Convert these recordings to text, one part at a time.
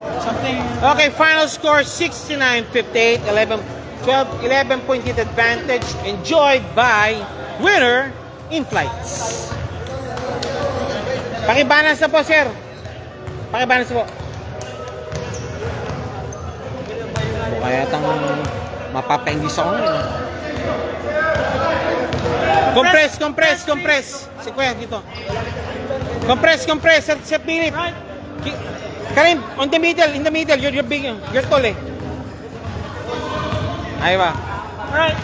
Something. Okay, final score 69-58, 11-point hit advantage enjoyed by winner in flights. Pakibalance na po, sir. Pakibalance po. Kaya tang mapapa-English ako ngayon. Compress. Si Kuya dito. Compress. Sa Philip. Karim, in the middle. You're big. You're tall eh. Ay ba? Alright.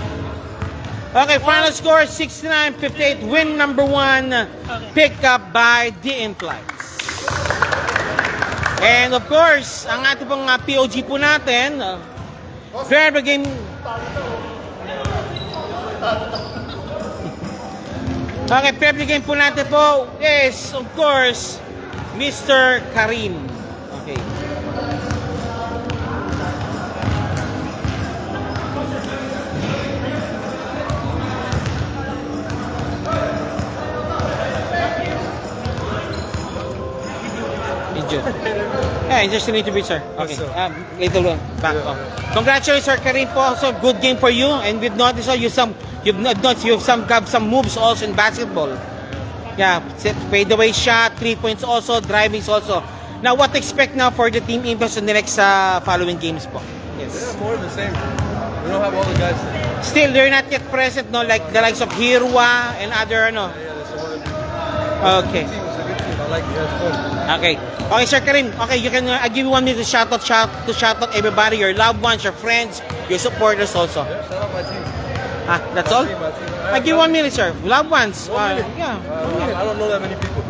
Okay, final score 69-58. Win number 1 picked up by the In-Flights. And of course, ang ating pong POG po natin, fair game. Okay, fair game po natin po is of course Mr. Karim. Okay. Yeah, just a little bit, sir. Okay. Little one. Back. Oh. Congratulations, Sir Karim po. Also, good game for you. And we've noticed you've got some moves also in basketball. Yeah, fadeaway shot, 3 points also, drivings also. Now, what to expect now for the team Impulse in the next following games po? Yes. Yeah, more of the same. We don't have all the guys. Still, they're not yet present, no? Like the likes of Hirwa and other, no? Yeah, that's one of the Okay. team. It's a good team. I like it. It's fun. Okay. Okay, Sir Karim. Okay, you can I give you 1 minute to shout out everybody, your loved ones, your friends, your supporters also. Yeah, shout out my team. That's all? My team. I give 1 minute, sir. Loved ones. 1 minute? Yeah. I don't know that many people.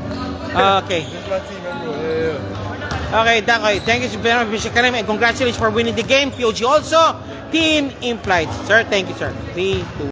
Okay. This is my team, everyone. Yeah. Okay. Thank you very much, Mr. Karim, and congratulations for winning the game. POG also, Team In Flight. Sir, thank you, sir. 3, 2.